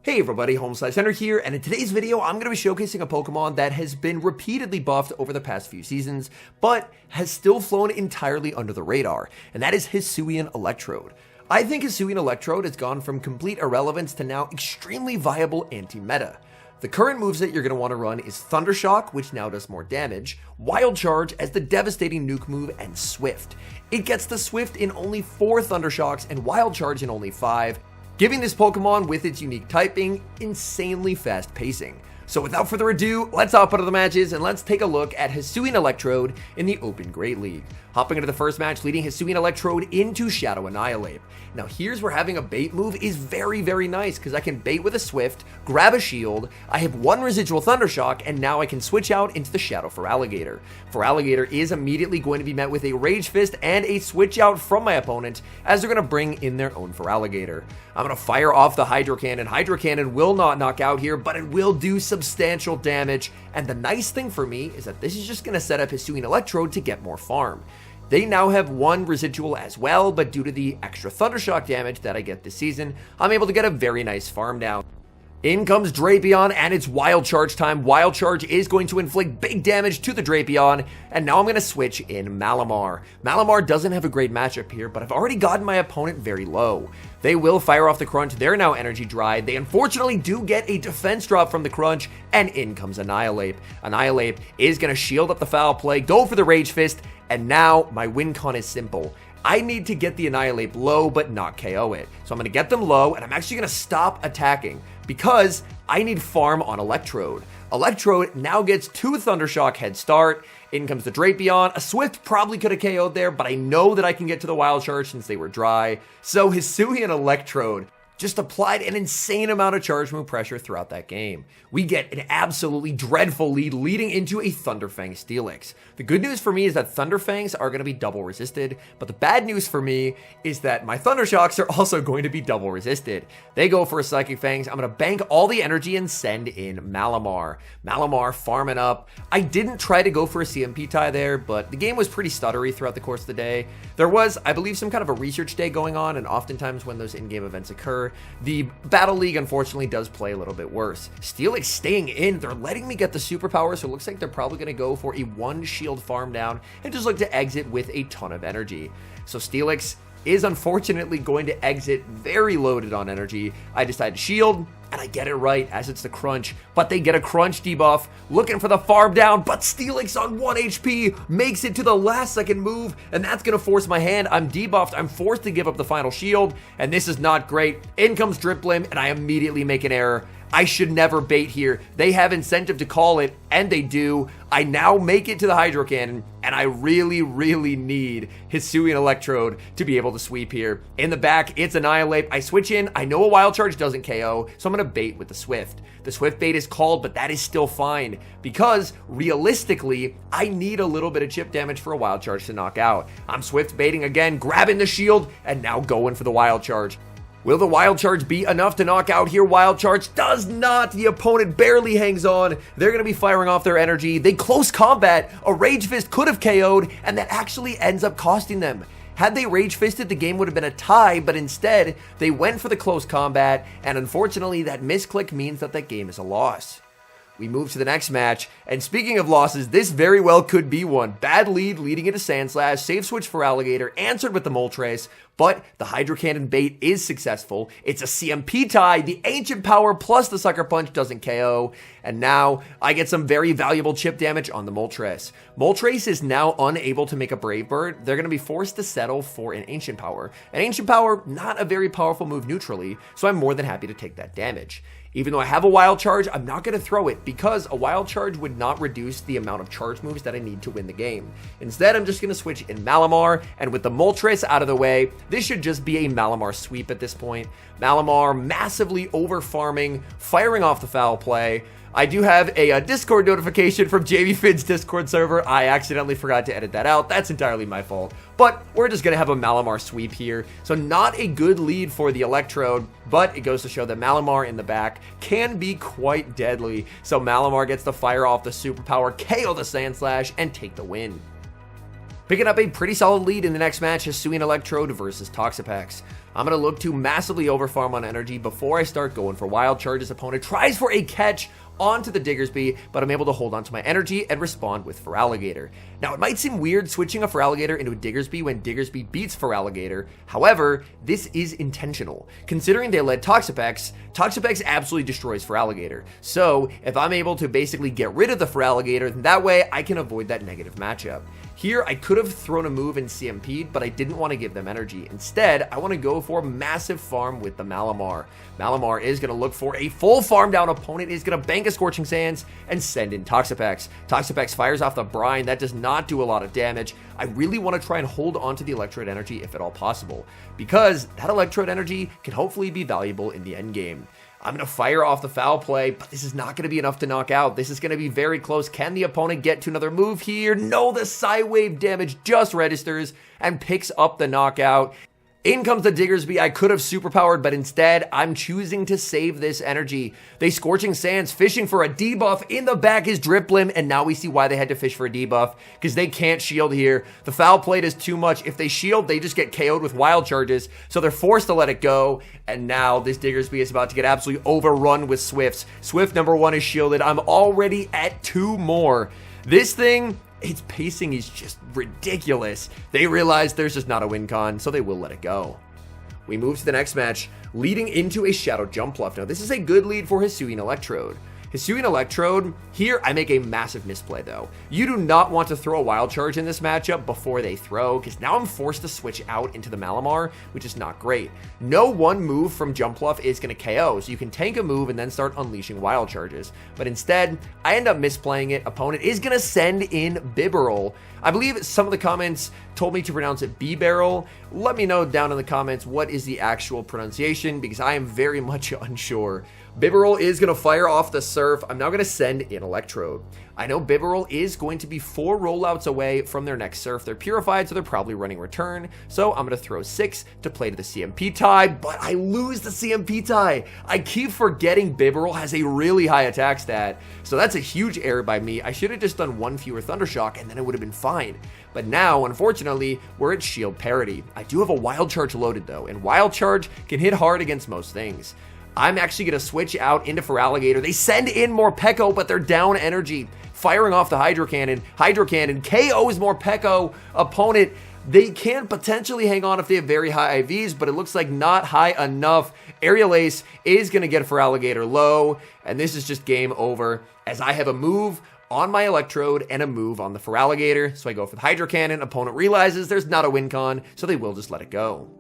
Hey everybody, HomeSliceHenry here, and in today's video, I'm going to be showcasing a Pokemon that has been repeatedly buffed over the past few seasons, but has still flown entirely under the radar, and that is Hisuian Electrode. I think Hisuian Electrode has gone from complete irrelevance to now extremely viable anti-meta. The current moves that you're going to want to run is Thunder Shock, which now does more damage, Wild Charge as the devastating nuke move, and Swift. It gets the Swift in only 4 Thunder Shocks and Wild Charge in only 5, giving this Pokemon with its unique typing insanely fast pacing. So without further ado, let's hop into the matches and let's take a look at Hisuian Electrode in the Open Great League. Hopping into the first match, leading Hisuian Electrode into Shadow Annihilate. Now here's where having a bait move is very nice, because I can bait with a Swift, grab a shield, I have 1 residual Thunder Shock, and now I can switch out into the Shadow Feraligatr. Feraligatr is immediately going to be met with a Rage Fist and a switch out from my opponent, as they're going to bring in their own Feraligatr. I'm going to fire off the Hydro Cannon. Hydro Cannon will not knock out here, but it will do substantial damage, and the nice thing for me is that this is just going to set up Hisuian Electrode to get more farm. They now have 1 residual as well, but due to the extra Thunder Shock damage that I get this season, I'm able to get a very nice farm down. In comes Drapion, and it's Wild Charge time. Wild Charge is going to inflict big damage to the Drapion, and now I'm going to switch in Malamar. Malamar doesn't have a great matchup here, but I've already gotten my opponent very low. They will fire off the Crunch. They're now energy dried. They unfortunately do get a defense drop from the Crunch, and in comes Annihilate. Annihilate is going to shield up the foul play, go for the Rage Fist, and now my win con is simple. I need to get the Annihilate low, but not KO it. So I'm going to get them low, and I'm actually going to stop attacking, because I need farm on Electrode. Electrode now gets 2 Thunder Shock head start. In comes the Drapion. A Swift probably could have KO'd there, but I know that I can get to the Wild Charge since they were dry. So Hisuian Electrode just applied an insane amount of charge move pressure throughout that game. We get an absolutely dreadful lead leading into a Thunderfang Steelix. The good news for me is that Thunderfangs are going to be double resisted, but the bad news for me is that my Thunder Shocks are also going to be double resisted. They go for a Psychic Fangs. I'm going to bank all the energy and send in Malamar. Malamar farming up. I didn't try to go for a CMP tie there, but the game was pretty stuttery throughout the course of the day. There was, I believe, some kind of a research day going on, and oftentimes when those in-game events occur, the Battle League unfortunately does play a little bit worse. Steelix staying in, they're letting me get the superpower, so it looks like they're probably going to go for a 1 shield farm down and just look to exit with a ton of energy. So Steelix is unfortunately going to exit very loaded on energy. I decide to shield, and I get it right as it's the Crunch, but they get a Crunch debuff, looking for the farm down, but Steelix on 1 HP makes it to the last second move, and that's going to force my hand. I'm debuffed, I'm forced to give up the final shield, and this is not great. In comes Driplim, and I immediately make an error. I should never bait here. They have incentive to call it, and they do. I now make it to the Hydro Cannon, and I really need Hisuian Electrode to be able to sweep here. In the back, it's Annihilate. I switch in. I know a Wild Charge doesn't KO, so I'm going to bait with the Swift. The Swift bait is called, but that is still fine, because realistically, I need a little bit of chip damage for a Wild Charge to knock out. I'm Swift baiting again, grabbing the shield, and now going for the Wild Charge. Will the Wild Charge be enough to knock out here? Wild Charge does not. The opponent barely hangs on. They're going to be firing off their energy. They close combat. A Rage Fist could have KO'd, and that actually ends up costing them. Had they Rage Fisted, the game would have been a tie, but instead, they went for the close combat, and unfortunately, that misclick means that that game is a loss. We move to the next match, and speaking of losses, this very well could be one. Bad lead leading into Sandslash, save switch for Alligator, answered with the Moltres, but the Hydro Cannon bait is successful. It's a CMP tie, the Ancient Power plus the Sucker Punch doesn't KO, and now I get some very valuable chip damage on the Moltres. Moltres is now unable to make a Brave Bird. They're going to be forced to settle for an Ancient Power. An Ancient Power, not a very powerful move neutrally, so I'm more than happy to take that damage. Even though I have a Wild Charge, I'm not going to throw it, because a Wild Charge would not reduce the amount of charge moves that I need to win the game. Instead, I'm just going to switch in Malamar, and with the Moltres out of the way, this should just be a Malamar sweep at this point. Malamar massively over-farming, firing off the foul play. I do have a Discord notification from Jamie Finn's Discord server. I accidentally forgot to edit that out. That's entirely my fault. But we're just going to have a Malamar sweep here. So not a good lead for the Electrode, but it goes to show that Malamar in the back can be quite deadly. So Malamar gets to fire off the superpower, KO the Sandslash, and take the win. Picking up a pretty solid lead in the next match, Hisuian Electrode versus Toxapex. I'm going to look to massively overfarm on energy before I start going for wild charges. Opponent tries for a catch onto the Diggersby, but I'm able to hold on to my energy and respond with Feraligatr. Now, it might seem weird switching a Feraligatr into a Diggersby when Diggersby beats Feraligatr. However, this is intentional. Considering they led Toxapex, Toxapex absolutely destroys Feraligatr. So, if I'm able to basically get rid of the Feraligatr, then that way I can avoid that negative matchup. Here, I could have thrown a move and CMP'd, but I didn't want to give them energy. Instead, I want to go for massive farm with the Malamar. Malamar is going to look for a full farm down. Opponent is going to bank a Scorching Sands and send in Toxapex. Toxapex fires off the Brine. That does not do a lot of damage. I really want to try and hold on to the Electrode energy if at all possible, because that Electrode energy can hopefully be valuable in the end game. I'm going to fire off the foul play, but this is not going to be enough to knock out. This is going to be very close. Can the opponent get to another move here? No, the Psywave damage just registers and picks up the knockout. In comes the Diggersby. I could have superpowered, but instead, I'm choosing to save this energy. They Scorching Sands, fishing for a debuff. In the back is Driplim, and now we see why they had to fish for a debuff, because they can't shield here. The foul play does too much. If they shield, they just get KO'd with wild charges, so they're forced to let it go, and now this Diggersby is about to get absolutely overrun with Swifts. Swift number 1 is shielded. I'm already at 2 more. This thing, its pacing is just ridiculous. They realize there's just not a win con, so they will let it go. We move to the next match, leading into a Shadow Jumpluff. Now, this is a good lead for Hisuian Electrode. Hisuian Electrode, here I make a massive misplay though. You do not want to throw a wild charge in this matchup before they throw, because now I'm forced to switch out into the Malamar, which is not great. No one move from Jumpluff is going to KO, so you can tank a move and then start unleashing wild charges. But instead, I end up misplaying it. Opponent is going to send in Bibarel. I believe some of the comments told me to pronounce it B-Barrel. Let me know down in the comments what is the actual pronunciation, because I am very much unsure. Bibarel is going to fire off the Surf. I'm now going to send in Electrode. I know Bibarel is going to be 4 rollouts away from their next Surf. They're purified, so they're probably running Return. So I'm going to throw 6 to play to the CMP tie, but I lose the CMP tie. I keep forgetting Bibarel has a really high attack stat, so that's a huge error by me. I should have just done 1 fewer Thundershock, and then it would have been fine. But now, unfortunately, we're at shield parity. I do have a Wild Charge loaded, though, and Wild Charge can hit hard against most things. I'm actually going to switch out into Feraligatr. They send in Morpeko, but they're down energy. Firing off the Hydro Cannon. Hydro Cannon KOs Morpeko. Opponent, they can potentially hang on if they have very high IVs, but it looks like not high enough. Aerial Ace is going to get Feraligatr low, and this is just game over, as I have a move on my Electrode and a move on the Feraligatr. So I go for the Hydro Cannon. Opponent realizes there's not a win con, so they will just let it go.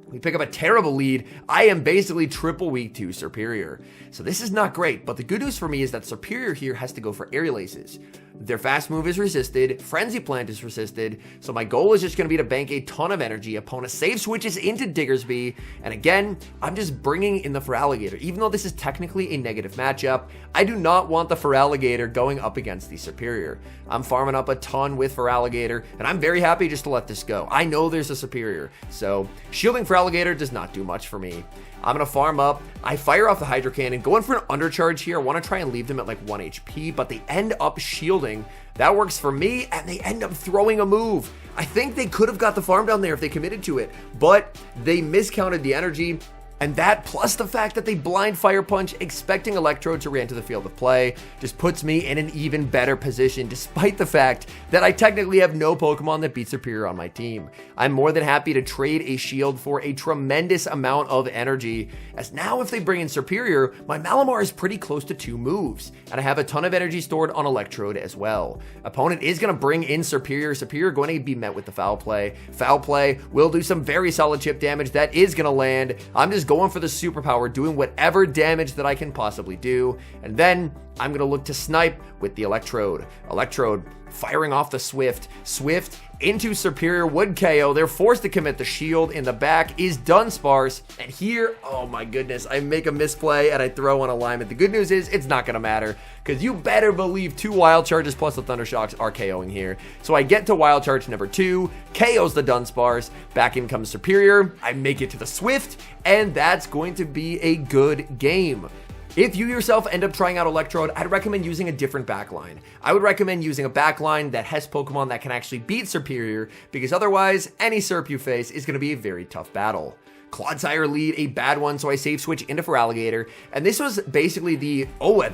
We pick up a terrible lead. I am basically triple weak to Superior. So this is not great, but the good news for me is that Superior here has to go for Aerial Aces. Their fast move is resisted, Frenzy Plant is resisted, so my goal is just going to be to bank a ton of energy. Opponent save switches into Diggersby, and again, I'm just bringing in the Feraligatr. Even though this is technically a negative matchup, I do not want the Feraligatr going up against the Superior. I'm farming up a ton with Feraligatr, and I'm very happy just to let this go. I know there's a Superior, so shielding Feraligatr does not do much for me. I'm going to farm up. I fire off the Hydro Cannon, going for an undercharge here. I want to try and leave them at like 1 HP, but they end up shielding. That works for me, and they end up throwing a move. I think they could have got the farm down there if they committed to it, but they miscounted the energy. And that, plus the fact that they blind Fire Punch, expecting Electrode to re-enter the field of play, just puts me in an even better position, despite the fact that I technically have no Pokemon that beat Superior on my team. I'm more than happy to trade a shield for a tremendous amount of energy, as now if they bring in Superior, my Malamar is pretty close to 2 moves, and I have a ton of energy stored on Electrode as well. Opponent is going to bring in Superior. Superior going to be met with the Foul Play. Foul Play will do some very solid chip damage. That is going to land. I'm just going for the superpower, doing whatever damage that I can possibly do, and then I'm going to look to snipe with the Electrode. Electrode firing off the Swift. Swift into Superior would KO. They're forced to commit. The shield in the back is Dunsparce, and here, oh my goodness, I make a misplay and I throw on alignment. The good news is it's not going to matter, because you better believe 2 Wild Charges plus the Thundershocks are KOing here. So I get to Wild Charge number 2, KOs the Dunsparce, back in comes Superior, I make it to the Swift, and that's going to be a good game. If you yourself end up trying out Electrode, I'd recommend using a different backline. I would recommend using a backline that has Pokemon that can actually beat Superior, because otherwise, any Serp you face is going to be a very tough battle. Clodsire lead, a bad one, so I save switch into Feraligatr. And this was basically they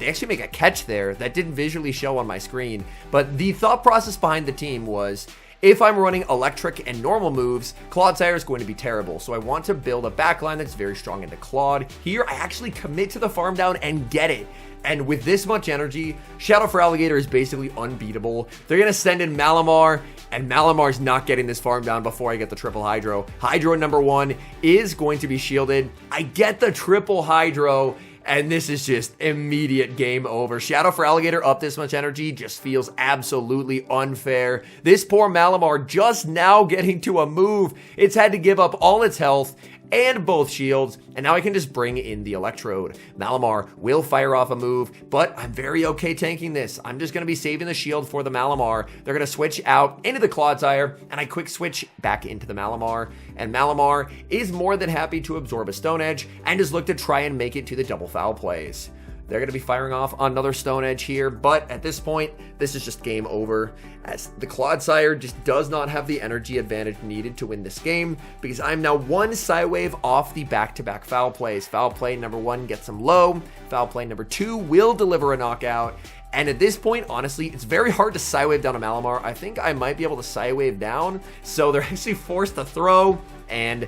actually make a catch there that didn't visually show on my screen. But the thought process behind the team was, if I'm running electric and normal moves, Clodsire is going to be terrible. So I want to build a backline that's very strong into Claude. Here, I actually commit to the farm down and get it. And with this much energy, Shadow Feraligatr is basically unbeatable. They're going to send in Malamar, and Malamar's not getting this farm down before I get the triple Hydro. Hydro number 1 is going to be shielded. I get the triple Hydro, and this is just immediate game over. Shadow Feraligatr up this much energy just feels absolutely unfair. This poor Malamar just now getting to a move. It's had to give up all its health and both shields, and now I can just bring in the Electrode. Malamar will fire off a move, but I'm very okay tanking this. I'm just going to be saving the shield for the Malamar. They're going to switch out into the Clodsire, and I quick switch back into the Malamar, and Malamar is more than happy to absorb a Stone Edge and just look to try and make it to the double foul plays. They're going to be firing off another Stone Edge here, but at this point, this is just game over, as the Clodsire just does not have the energy advantage needed to win this game, because I'm now one Psywave off the back-to-back foul plays. Foul play number 1 gets them low, foul play number 2 will deliver a knockout, and at this point, honestly, it's very hard to Psywave down a Malamar. I think I might be able to Psywave down, so they're actually forced to throw, and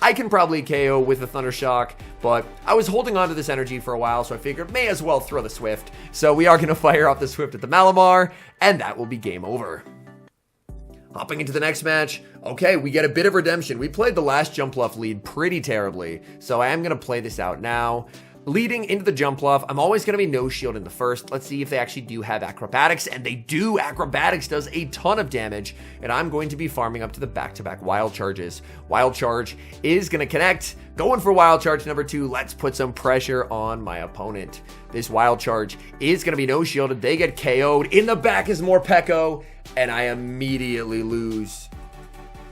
I can probably KO with the Thunder Shock, but I was holding on to this energy for a while, so I figured may as well throw the Swift. So we are going to fire off the Swift at the Malamar, and that will be game over. Hopping into the next match, okay, we get a bit of redemption. We played the last Jump Bluff lead pretty terribly, so I am going to play this out now. Leading into the Jump Bluff, I'm always going to be no shield in the first. Let's see if they actually do have Acrobatics, and they do. Acrobatics does a ton of damage, and I'm going to be farming up to the back-to-back Wild Charges. Wild Charge is going to connect. Going for Wild Charge number 2. Let's put some pressure on my opponent. This Wild Charge is going to be no shielded. They get KO'd. In the back is more Pekko, and I immediately lose.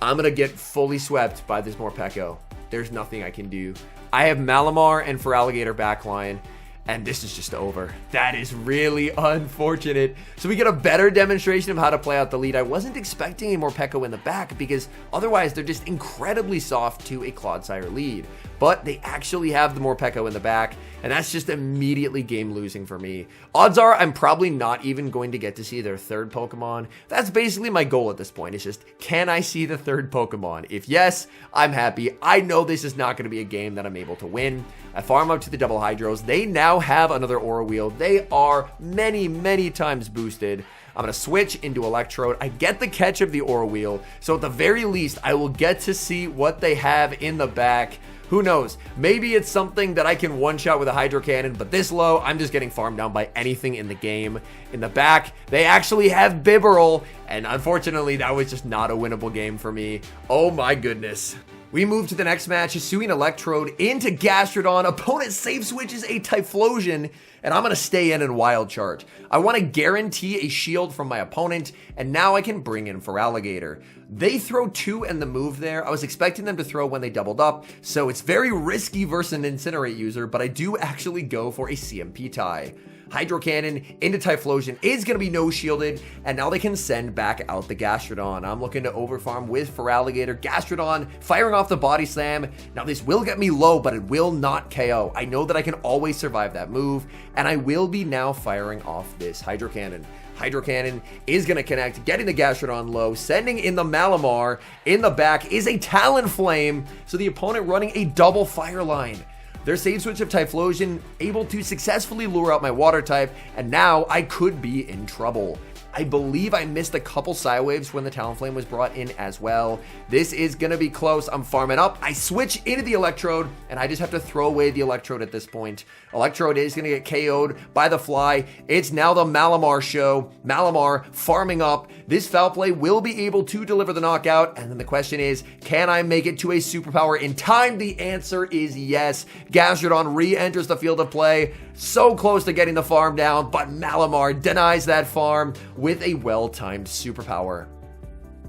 I'm going to get fully swept by this Morpeko. There's nothing I can do. I have Malamar and Feraligatr backline, and this is just over. That is really unfortunate. So we get a better demonstration of how to play out the lead. I wasn't expecting a Morpeko in the back, because otherwise they're just incredibly soft to a Clodsire lead. But they actually have the Morpeko in the back, and that's just immediately game losing for me. Odds are I'm probably not even going to get to see their third Pokemon. That's basically my goal at this point. It's just, can I see the third Pokemon? If yes, I'm happy. I know this is not going to be a game that I'm able to win. I farm up to the double Hydros. They now have another Aura Wheel. They are many, many times boosted. I'm going to switch into Electrode. I get the catch of the Aura Wheel, so at the very least, I will get to see what they have in the back. Who knows? Maybe it's something that I can one-shot with a Hydro Cannon, but this low, I'm just getting farmed down by anything in the game. In the back, they actually have Bibarel, and unfortunately, that was just not a winnable game for me. Oh my goodness. We move to the next match. Hisuian Electrode into Gastrodon. Opponent safe switches a Typhlosion, and I'm going to stay in and Wild Charge. I want to guarantee a shield from my opponent, and now I can bring in Feraligatr. They throw 2 and the move there. I was expecting them to throw when they doubled up, so it's very risky versus an Incinerate user, but I do actually go for a CMP tie. Hydro Cannon into Typhlosion is going to be no shielded, and now they can send back out the Gastrodon. I'm looking to overfarm with Feraligatr. Gastrodon firing off the Body Slam. Now this will get me low, but it will not KO. I know that I can always survive that move, and I will be now firing off this Hydro Cannon. Hydro Cannon is going to connect, getting the Gastrodon low, sending in the Malamar. In the back is a Talonflame, so the opponent running a double Fire Line. Their save switch of Typhlosion able to successfully lure out my water type, and now I could be in trouble. I believe I missed a couple Psywaves when the Talonflame was brought in as well. This is going to be close. I'm farming up. I switch into the Electrode, and I just have to throw away the Electrode at this point. Electrode is going to get KO'd by the Fly. It's now the Malamar show. Malamar farming up. This foul play will be able to deliver the knockout, and then the question is, can I make it to a superpower in time? The answer is yes. Gastrodon re-enters the field of play. So close to getting the farm down, but Malamar denies that farm with a well-timed superpower.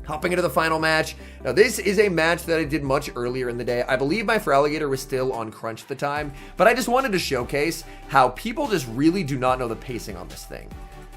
Hopping into the final match. Now this is a match that I did much earlier in the day. I believe my Feraligatr was still on crunch at the time, but I just wanted to showcase how people just really do not know the pacing on this thing.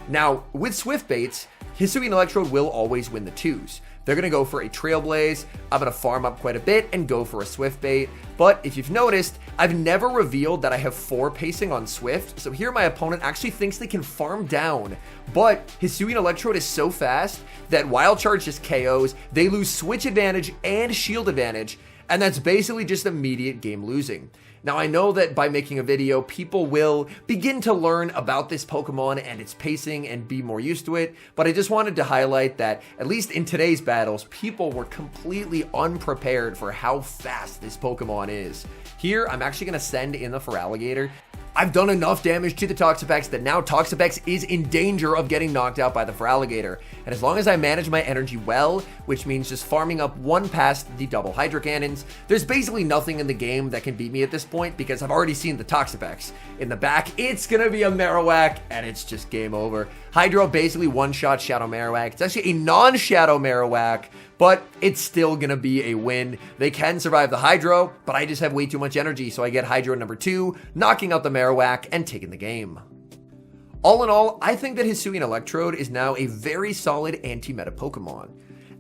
Now, with Swift Baits, Hisuian Electrode will always win the twos. They're going to go for a Trailblaze, I'm going to farm up quite a bit and go for a Swift bait, but if you've noticed, I've never revealed that I have 4 pacing on Swift, so here my opponent actually thinks they can farm down, but Hisuian Electrode is so fast that Wild Charge just KOs, they lose switch advantage and shield advantage, and that's basically just immediate game losing. Now, I know that by making a video, people will begin to learn about this Pokemon and its pacing and be more used to it, but I just wanted to highlight that, at least in today's battles, people were completely unprepared for how fast this Pokemon is. Here, I'm actually going to send in the Feraligatr. I've done enough damage to the Toxapex that now Toxapex is in danger of getting knocked out by the Feraligatr. And as long as I manage my energy well, which means just farming up 1 past the double Hydro Cannons, there's basically nothing in the game that can beat me at this point because I've already seen the Toxapex. In the back, it's gonna be a Marowak, and it's just game over. Hydro basically one-shot Shadow Marowak. It's actually a non-Shadow Marowak, but it's still gonna be a win. They can survive the Hydro, but I just have way too much energy, so I get Hydro number 2, knocking out the Marowak and taking the game. All in all, I think that Hisuian Electrode is now a very solid anti-meta Pokemon.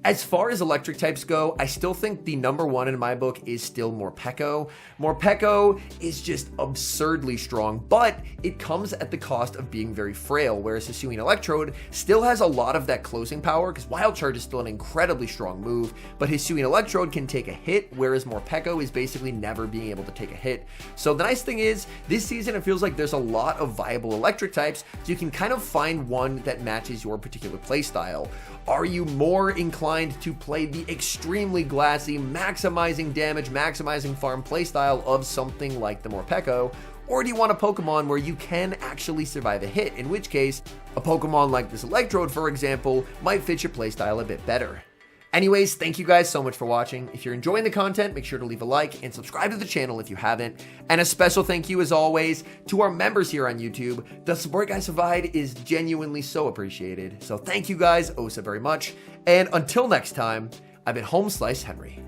As far as electric types go, I still think the number 1 in my book is still Morpeko. Morpeko is just absurdly strong, but it comes at the cost of being very frail, whereas Hisuian Electrode still has a lot of that closing power, because Wild Charge is still an incredibly strong move, but Hisuian Electrode can take a hit, whereas Morpeko is basically never being able to take a hit. So the nice thing is, this season it feels like there's a lot of viable electric types, so you can kind of find one that matches your particular playstyle. Are you more inclined to play the extremely glassy, maximizing damage, maximizing farm playstyle of something like the Morpeko? Or do you want a Pokemon where you can actually survive a hit, in which case, a Pokemon like this Electrode, for example, might fit your playstyle a bit better? Anyways, thank you guys so much for watching. If you're enjoying the content, make sure to leave a like and subscribe to the channel if you haven't. And a special thank you, as always, to our members here on YouTube. The support you guys provide is genuinely so appreciated. So thank you guys oh so very much. And until next time, I've been HomeSliceHenry.